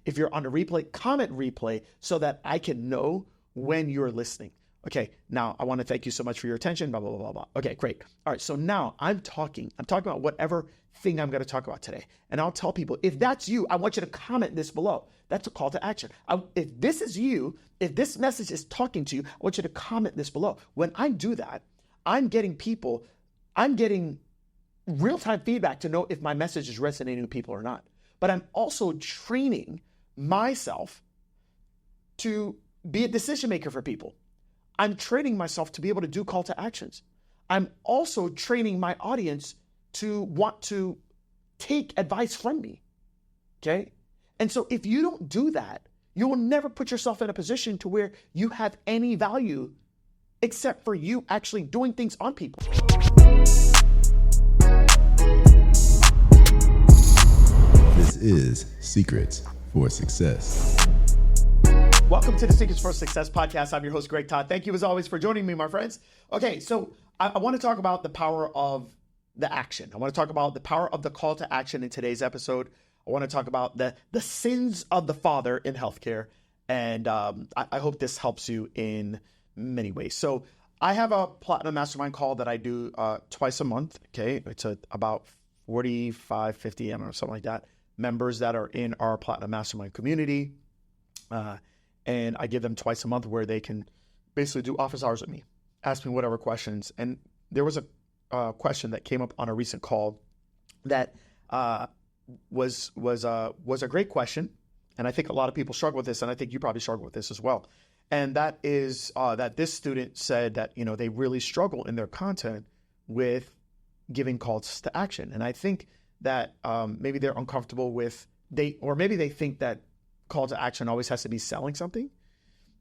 If you're on the replay, comment replay so that I can know when you're listening. Okay, now I want to thank you so much for your attention, blah, blah, blah, blah, blah. Okay, great. All right, so now I'm talking about whatever thing I'm going to talk about today. And I'll tell people, if that's you, I want you to comment this below. That's a call to action. If this is you, if this message is talking to you, I want you to comment this below. When I do that, I'm getting real-time feedback to know if my message is resonating with people or not. But I'm also training myself to be a decision maker for people. I'm training myself to be able to do call to actions. I'm also training my audience to want to take advice from me, okay? And so if you don't do that, you will never put yourself in a position to where you have any value except for you actually doing things on people. This is Secrets for Success. Welcome to the Secrets for Success podcast. I'm your host, Greg Todd. Thank you as always for joining me, my friends. Okay, so I want to talk about the power of the action. I want to talk about the power of the call to action in today's episode. I want to talk about the sins of the father in healthcare. And I hope this helps you in many ways. So I have a Platinum Mastermind call that I do twice a month. Okay, it's about 45, 50, I don't know, something like that, members that are in our Platinum Mastermind community. And I give them twice a month where they can basically do office hours with me, ask me whatever questions. And there was a question that came up on a recent call that was a great question. And I think a lot of people struggle with this, and I think you probably struggle with this as well. And that is that this student said that, they really struggle in their content with giving calls to action. And I think that maybe they're uncomfortable with maybe they think that call to action always has to be selling something.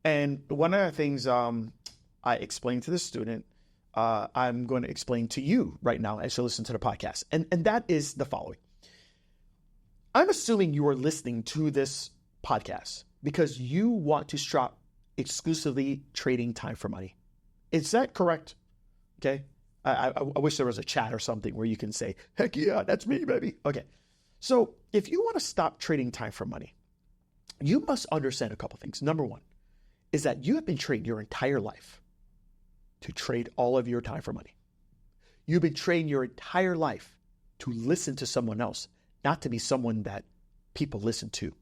And one of the things I explained to the student, I'm going to explain to you right now as you listen to the podcast. And that is the following. I'm assuming you are listening to this podcast because you want to stop exclusively trading time for money. Is that correct? Okay. I wish there was a chat or something where you can say, heck yeah, that's me, baby. Okay. So if you want to stop trading time for money, you must understand a couple things. Number one is that you have been trained your entire life to trade all of your time for money. You've been trained your entire life to listen to someone else, not to be someone that people listen to.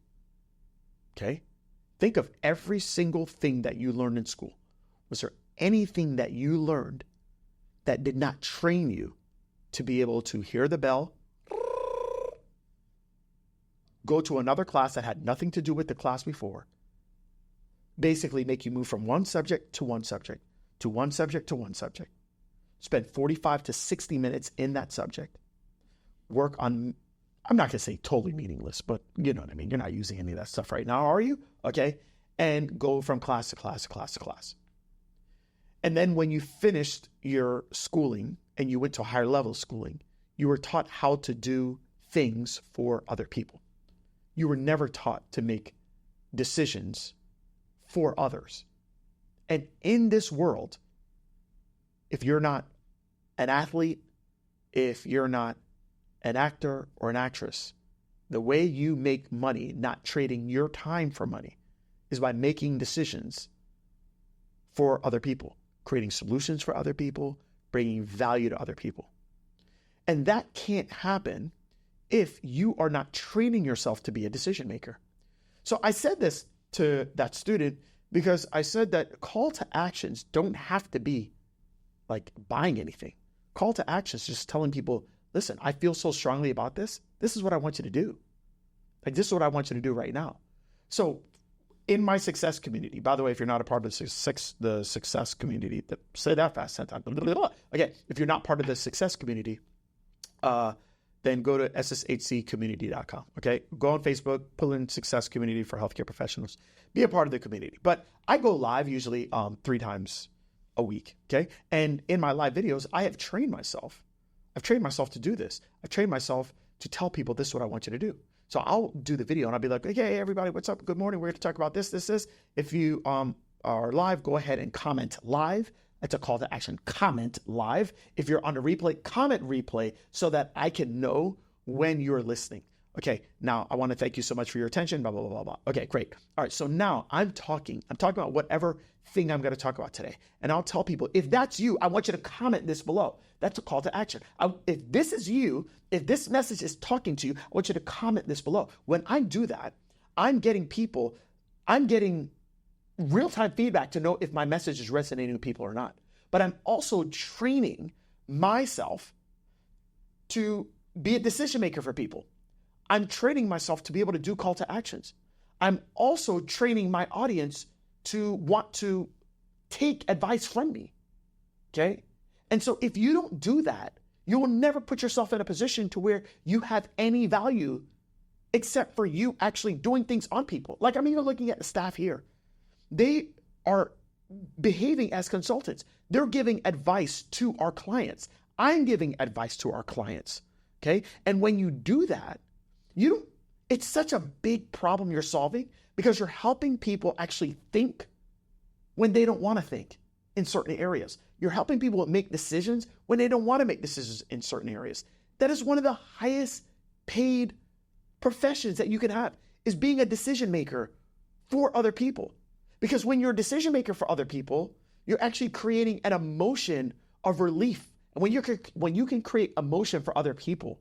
Okay? Think of every single thing that you learned in school. Was there anything that you learned that did not train you to be able to hear the bell, go to another class that had nothing to do with the class before, basically make you move from one subject to one subject, to one subject to one subject, spend 45 to 60 minutes in that subject, work on, I'm not going to say totally meaningless, but you know what I mean? You're not using any of that stuff right now, are you? Okay. And go from class to class to class to class. And then when you finished your schooling and you went to a higher level schooling, you were taught how to do things for other people. You were never taught to make decisions for others. And in this world, if you're not an athlete, if you're not an actor or an actress, the way you make money, not trading your time for money, is by making decisions for other people, creating solutions for other people, bringing value to other people. And that can't happen if you are not training yourself to be a decision maker. So I said this to that student because I said that call to actions don't have to be like buying anything. Call to actions is just telling people, listen, I feel so strongly about this. This is what I want you to do. Like, this is what I want you to do right now. So in my success community, by the way, if you're not a part of the success community, say that fast. Okay, if you're not part of the success community, then go to sshccommunity.com. Okay, go on Facebook, pull in Success Community for Healthcare Professionals. Be a part of the community. But I go live usually 3 times a week. Okay, and in my live videos, I have trained myself. I've trained myself to do this. I've trained myself to tell people this is what I want you to do. So I'll do the video and I'll be like, hey, everybody, what's up? Good morning. We're here to talk about this. If you are live, go ahead and comment live. That's a call to action. Comment live. If you're on the replay, comment replay so that I can know when you're listening. Okay, now I want to thank you so much for your attention, blah, blah, blah, blah, blah. Okay, great. All right, so now I'm talking about whatever thing I'm going to talk about today. And I'll tell people, if that's you, I want you to comment this below. That's a call to action. If this is you, if this message is talking to you, I want you to comment this below. When I do that, I'm getting real-time feedback to know if my message is resonating with people or not. But I'm also training myself to be a decision maker for people. I'm training myself to be able to do call to actions. I'm also training my audience to want to take advice from me, okay? And so if you don't do that, you will never put yourself in a position to where you have any value except for you actually doing things on people. Like I'm even looking at the staff here. They are behaving as consultants. They're giving advice to our clients. I'm giving advice to our clients, okay? And when you do that, it's such a big problem you're solving because you're helping people actually think when they don't want to think in certain areas. You're helping people make decisions when they don't want to make decisions in certain areas. That is one of the highest paid professions that you can have, is being a decision maker for other people. Because when you're a decision maker for other people, you're actually creating an emotion of relief. And when you can create emotion for other people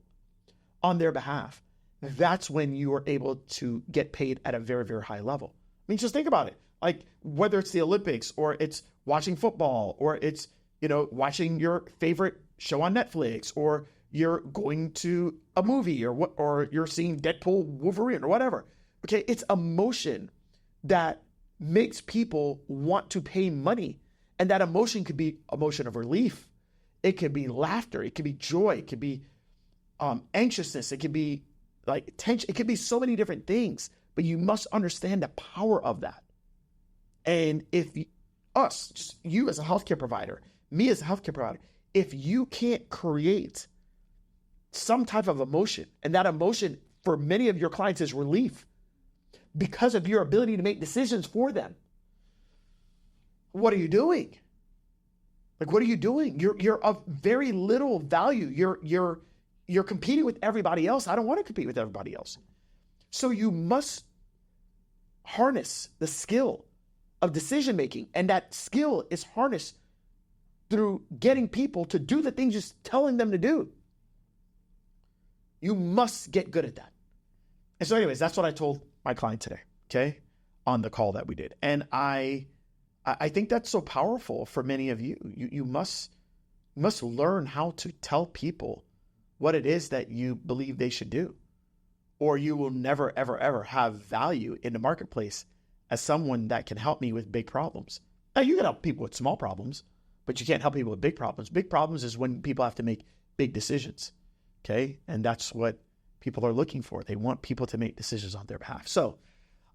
on their behalf, that's when you are able to get paid at a very, very high level. I mean, just think about it. Like whether it's the Olympics or it's watching football or it's, watching your favorite show on Netflix or you're going to a movie or you're seeing Deadpool, Wolverine or whatever. Okay, it's emotion that makes people want to pay money. And that emotion could be emotion of relief. It could be laughter. It could be joy. It could be anxiousness. It could be like tension. It could be so many different things, but you must understand the power of that. And if you as a healthcare provider, me as a healthcare provider, if you can't create some type of emotion, and that emotion for many of your clients is relief because of your ability to make decisions for them, what are you doing? Like, what are you doing? You're of very little value. You're competing with everybody else. I don't want to compete with everybody else. So you must harness the skill of decision making, and that skill is harnessed through getting people to do the things you're telling them to do. You must get good at that. And so anyways, that's what I told my client today, okay, on the call that we did. And I think that's so powerful for many of you. You must learn how to tell people what it is that you believe they should do, or you will never, ever, ever have value in the marketplace as someone that can help me with big problems. Now, you can help people with small problems, but you can't help people with big problems. Big problems is when people have to make big decisions, okay? And that's what people are looking for. They want people to make decisions on their behalf. So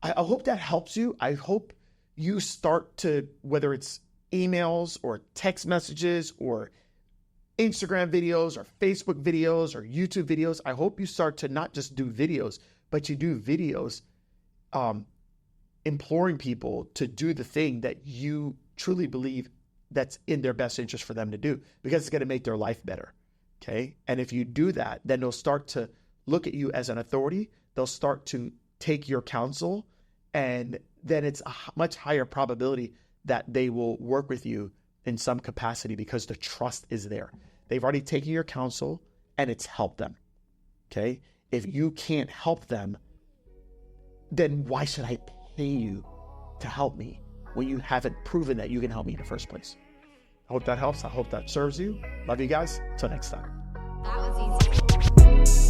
I hope that helps you. I hope you start to, whether it's emails or text messages or Instagram videos or Facebook videos or YouTube videos, I hope you start to not just do videos, but you do videos imploring people to do the thing that you truly believe that's in their best interest for them to do, because it's going to make their life better, okay? And if you do that, then they'll start to look at you as an authority. They'll start to take your counsel, and then it's a much higher probability that they will work with you in some capacity because the trust is there. They've already taken your counsel and it's helped them, okay? If you can't help them, then why should I pay you to help me when you haven't proven that you can help me in the first place? I hope that helps. I hope that serves you. Love you guys. Till next time. That was easy.